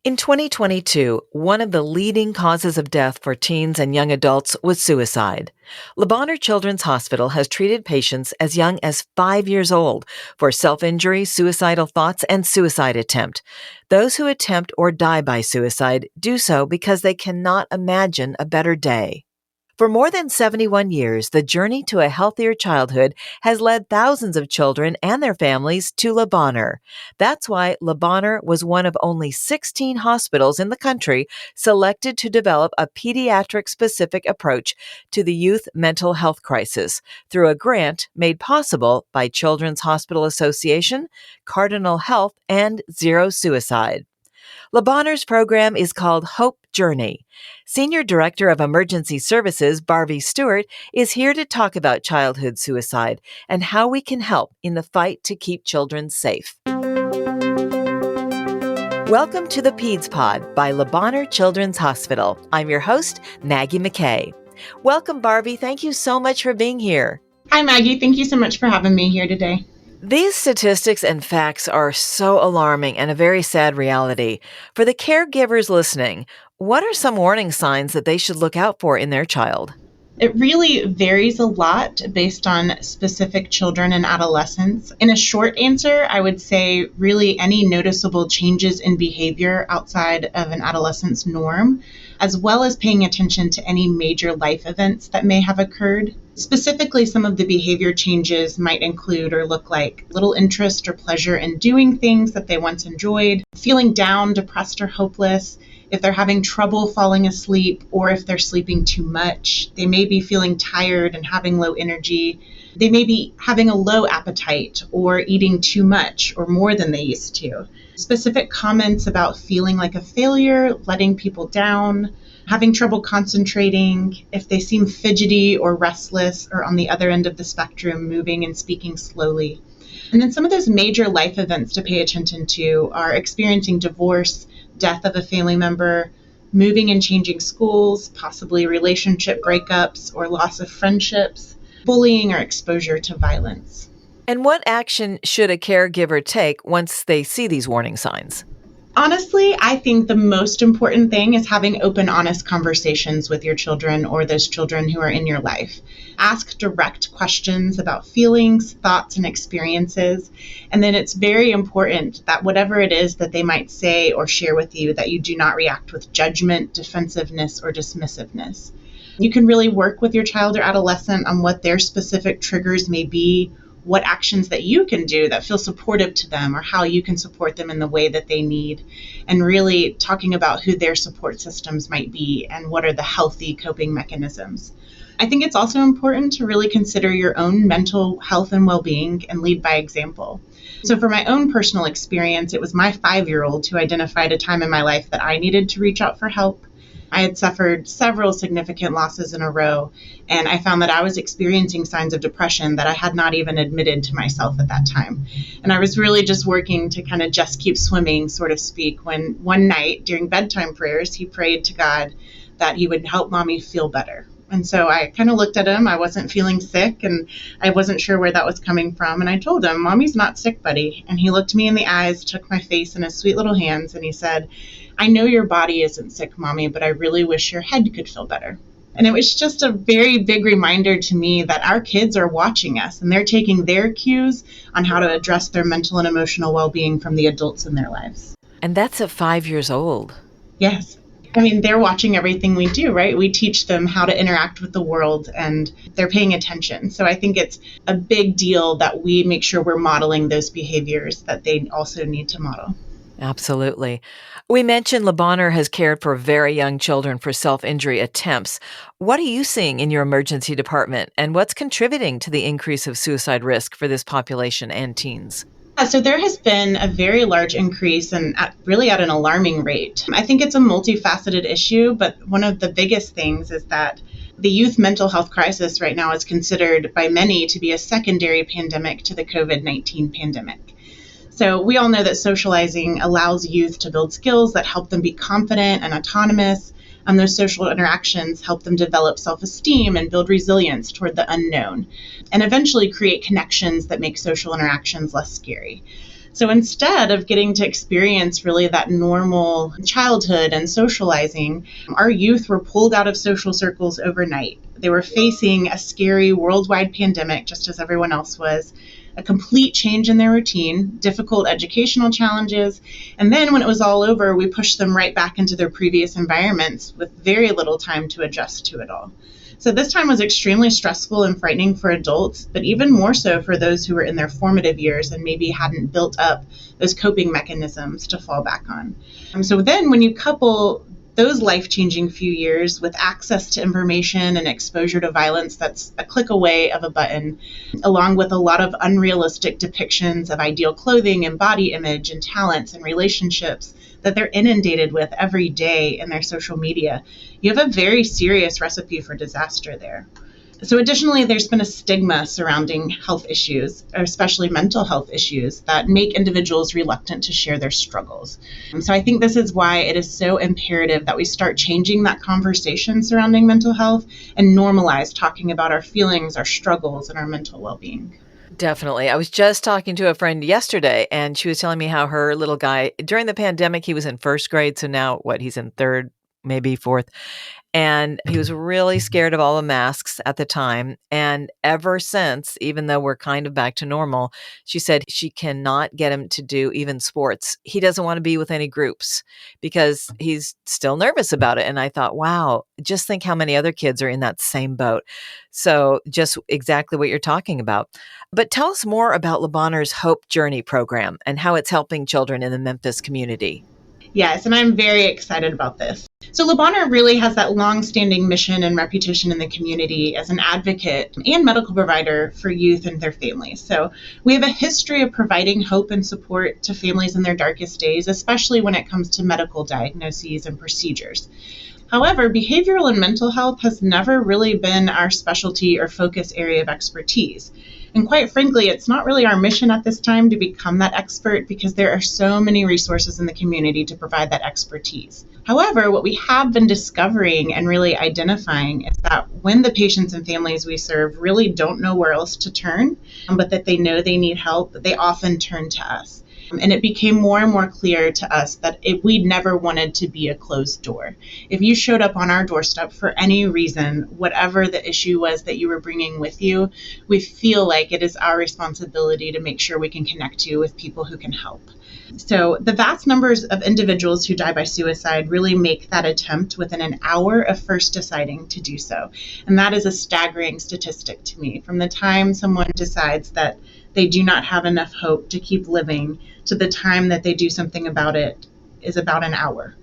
In 2022, one of the leading causes of death for teens and young adults was suicide. Bonheur Children's Hospital has treated patients as young as 5 years old for self-injury, suicidal thoughts, and suicide attempt. Those who attempt or die by suicide do so because they cannot imagine a better day. For more than 71 years, the journey to a healthier childhood has led thousands of children and their families to Bonheur. That's why Bonheur was one of only 16 hospitals in the country selected to develop a pediatric-specific approach to the youth mental health crisis through a grant made possible by Children's Hospital Association, Cardinal Health, and Zero Suicide. Bonheur's program is called Hope Journey. Senior Director of Emergency Services, Barbie Stewart, is here to talk about childhood suicide and how we can help in the fight to keep children safe. Welcome to the Peds Pod by Bonheur Children's Hospital. I'm your host, Maggie McKay. Welcome, Barbie. Thank you so much for being here. Hi, Maggie. Thank you so much for having me here today. These statistics and facts are so alarming and a very sad reality. For the caregivers listening, what are some warning signs that they should look out for in their child? It really varies a lot based on specific children and adolescents. In a short answer, I would say really any noticeable changes in behavior outside of an adolescent's norm, as well as paying attention to any major life events that may have occurred. Specifically, some of the behavior changes might include or look like little interest or pleasure in doing things that they once enjoyed, feeling down, depressed, or hopeless. If they're having trouble falling asleep or if they're sleeping too much, they may be feeling tired and having low energy. They may be having a low appetite or eating too much or more than they used to. Specific comments about feeling like a failure, letting people down, having trouble concentrating, if they seem fidgety or restless or on the other end of the spectrum, moving and speaking slowly. And then some of those major life events to pay attention to are experiencing divorce, death of a family member, moving and changing schools, possibly relationship breakups or loss of friendships, bullying or exposure to violence. And what action should a caregiver take once they see these warning signs? Honestly, I think the most important thing is having open, honest conversations with your children or those children who are in your life. Ask direct questions about feelings, thoughts, and experiences. And then it's very important that whatever it is that they might say or share with you, that you do not react with judgment, defensiveness, or dismissiveness. You can really work with your child or adolescent on what their specific triggers may be, what actions that you can do that feel supportive to them, or how you can support them in the way that they need, and really talking about who their support systems might be and what are the healthy coping mechanisms. I think it's also important to really consider your own mental health and well-being and lead by example. So for my own personal experience, it was my 5-year-old who identified a time in my life that I needed to reach out for help. I had suffered several significant losses in a row, and I found that I was experiencing signs of depression that I had not even admitted to myself at that time. And I was really just working to kind of just keep swimming, so to speak, when one night during bedtime prayers, he prayed to God that he would help mommy feel better. And so I kind of looked at him. I wasn't feeling sick, and I wasn't sure where that was coming from. And I told him, "Mommy's not sick, buddy." And he looked me in the eyes, took my face in his sweet little hands, and he said, "I know your body isn't sick, Mommy, but I really wish your head could feel better." And it was just a very big reminder to me that our kids are watching us, and they're taking their cues on how to address their mental and emotional well-being from the adults in their lives. And that's at 5 years old. Yes. I mean, they're watching everything we do, right? We teach them how to interact with the world, and they're paying attention. So I think it's a big deal that we make sure we're modeling those behaviors that they also need to model. Absolutely. We mentioned Bonheur has cared for very young children for self-injury attempts. What are you seeing in your emergency department, and what's contributing to the increase of suicide risk for this population and teens? So there has been a very large increase and really at an alarming rate. I think it's a multifaceted issue, but one of the biggest things is that the youth mental health crisis right now is considered by many to be a secondary pandemic to the COVID-19 pandemic. So we all know that socializing allows youth to build skills that help them be confident and autonomous, and those social interactions help them develop self-esteem and build resilience toward the unknown, and eventually create connections that make social interactions less scary. So instead of getting to experience really that normal childhood and socializing, our youth were pulled out of social circles overnight. They were facing a scary worldwide pandemic, just as everyone else was, a complete change in their routine, difficult educational challenges, and then when it was all over, we pushed them right back into their previous environments with very little time to adjust to it all. So this time was extremely stressful and frightening for adults, but even more so for those who were in their formative years and maybe hadn't built up those coping mechanisms to fall back on. So then when you couple those life-changing few years with access to information and exposure to violence that's a click away of a button, along with a lot of unrealistic depictions of ideal clothing and body image and talents and relationships that they're inundated with every day in their social media, you have a very serious recipe for disaster there. So additionally, there's been a stigma surrounding health issues, or especially mental health issues, that make individuals reluctant to share their struggles. So I think this is why it is so imperative that we start changing that conversation surrounding mental health and normalize talking about our feelings, our struggles, and our mental well-being. Definitely. I was just talking to a friend yesterday, and she was telling me how her little guy, during the pandemic, he was in first grade. So now, he's in third, maybe fourth. And he was really scared of all the masks at the time. And ever since, even though we're kind of back to normal, she said she cannot get him to do even sports. He doesn't want to be with any groups because he's still nervous about it. And I thought, wow, just think how many other kids are in that same boat. So just exactly what you're talking about. But tell us more about Bonheur's Hope Journey program and how it's helping children in the Memphis community. Yes, and I'm very excited about this. So Bonheur really has that long-standing mission and reputation in the community as an advocate and medical provider for youth and their families. So we have a history of providing hope and support to families in their darkest days, especially when it comes to medical diagnoses and procedures. However, behavioral and mental health has never really been our specialty or focus area of expertise. And quite frankly, it's not really our mission at this time to become that expert because there are so many resources in the community to provide that expertise. However, what we have been discovering and really identifying is that when the patients and families we serve really don't know where else to turn, but that they know they need help, they often turn to us. And it became more and more clear to us that we never wanted to be a closed door. If you showed up on our doorstep for any reason, whatever the issue was that you were bringing with you, we feel like it is our responsibility to make sure we can connect you with people who can help. So the vast numbers of individuals who die by suicide really make that attempt within an hour of first deciding to do so. And that is a staggering statistic to me. From the time someone decides that they do not have enough hope to keep living to the time that they do something about it is about an hour.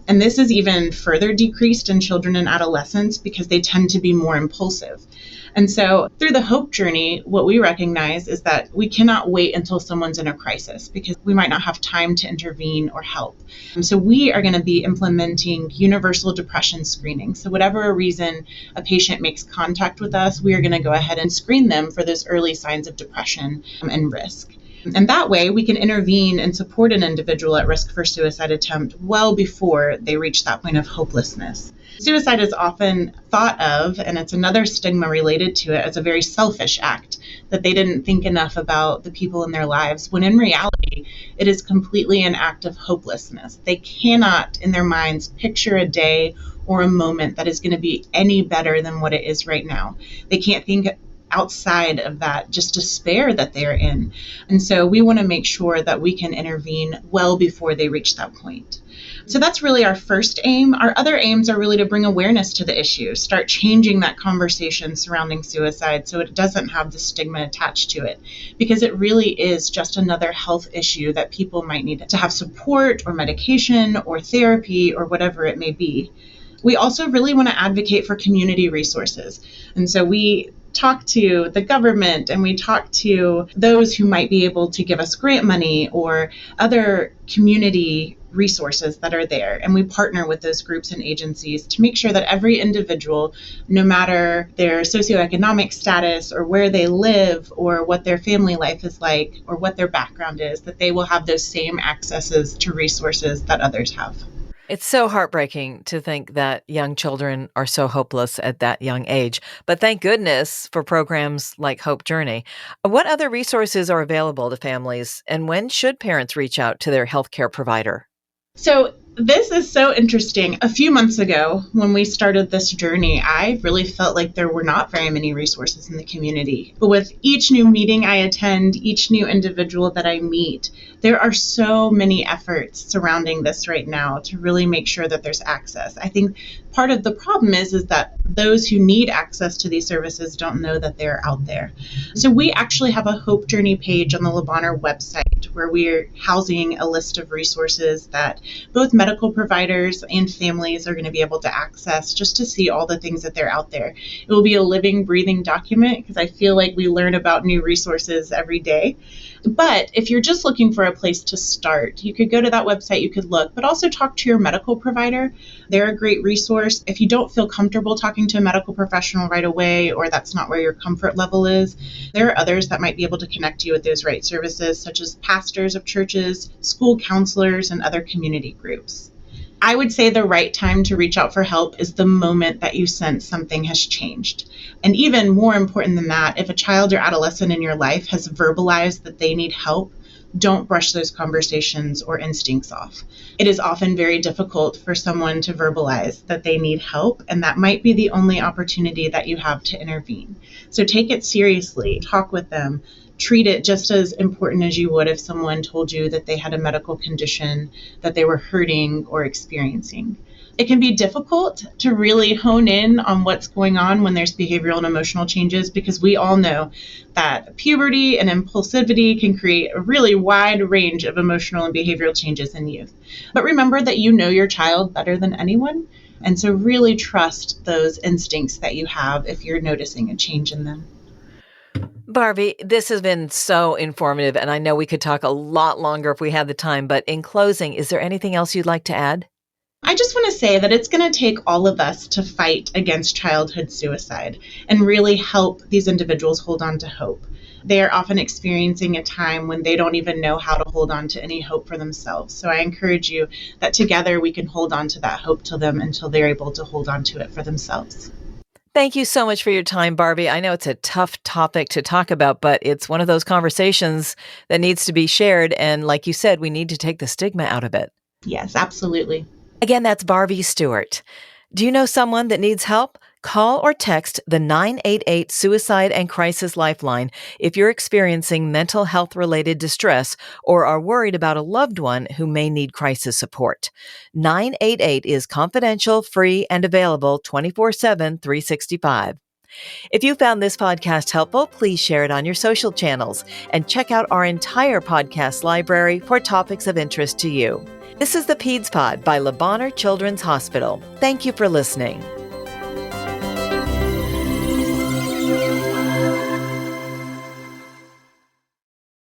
And this is even further decreased in children and adolescents because they tend to be more impulsive. And so through the Hope Journey, what we recognize is that we cannot wait until someone's in a crisis because we might not have time to intervene or help. And so we are going to be implementing universal depression screening. So whatever reason a patient makes contact with us, we are going to go ahead and screen them for those early signs of depression and risk. And that way we can intervene and support an individual at risk for suicide attempt well before they reach that point of hopelessness. Suicide is often thought of, and it's another stigma related to it, as a very selfish act, that they didn't think enough about the people in their lives, when in reality, it is completely an act of hopelessness. They cannot, in their minds, picture a day or a moment that is going to be any better than what it is right now. They can't think outside of that just despair that they're in. And so we want to make sure that we can intervene well before they reach that point. So that's really our first aim. Our other aims are really to bring awareness to the issue, start changing that conversation surrounding suicide so it doesn't have the stigma attached to it, because it really is just another health issue that people might need to have support or medication or therapy or whatever it may be. We also really want to advocate for community resources. And so we talk to the government and we talk to those who might be able to give us grant money or other community resources that are there. And we partner with those groups and agencies to make sure that every individual, no matter their socioeconomic status or where they live or what their family life is like or what their background is, that they will have those same accesses to resources that others have. It's so heartbreaking to think that young children are so hopeless at that young age. But thank goodness for programs like Hope Journey. What other resources are available to families, and when should parents reach out to their healthcare provider? So this is so interesting. A few months ago, when we started this journey, I really felt like there were not very many resources in the community. But with each new meeting I attend, each new individual that I meet, there are so many efforts surrounding this right now to really make sure that there's access. I think part of the problem is that those who need access to these services don't know that they're out there. So we actually have a Hope Journey page on the Le Bonheur website where we're housing a list of resources that both medical providers and families are going to be able to access just to see all the things that they're out there. It will be a living, breathing document because I feel like we learn about new resources every day. But if you're just looking for a place to start, you could go to that website, you could look, but also talk to your medical provider. They're a great resource. If you don't feel comfortable talking to a medical professional right away, or that's not where your comfort level is, there are others that might be able to connect you with those right services, such as pastors of churches, school counselors, and other community groups. I would say the right time to reach out for help is the moment that you sense something has changed. And even more important than that, if a child or adolescent in your life has verbalized that they need help, don't brush those conversations or instincts off. It is often very difficult for someone to verbalize that they need help, and that might be the only opportunity that you have to intervene. So take it seriously, talk with them, treat it just as important as you would if someone told you that they had a medical condition that they were hurting or experiencing. It can be difficult to really hone in on what's going on when there's behavioral and emotional changes because we all know that puberty and impulsivity can create a really wide range of emotional and behavioral changes in youth. But remember that you know your child better than anyone, and so really trust those instincts that you have if you're noticing a change in them. Barbie, this has been so informative, and I know we could talk a lot longer if we had the time, but in closing, is there anything else you'd like to add? I just want to say that it's going to take all of us to fight against childhood suicide and really help these individuals hold on to hope. They are often experiencing a time when they don't even know how to hold on to any hope for themselves. So I encourage you that together we can hold on to that hope to them until they're able to hold on to it for themselves. Thank you so much for your time, Barbie. I know it's a tough topic to talk about, but it's one of those conversations that needs to be shared. And like you said, we need to take the stigma out of it. Yes, absolutely. Again, that's Barbie Stewart. Do you know someone that needs help? Call or text the 988 Suicide and Crisis Lifeline if you're experiencing mental health related distress or are worried about a loved one who may need crisis support. 988 is confidential, free, and available 24/7, 365. If you found this podcast helpful, please share it on your social channels and check out our entire podcast library for topics of interest to you. This is the Peds Pod by Le Bonheur Children's Hospital. Thank you for listening.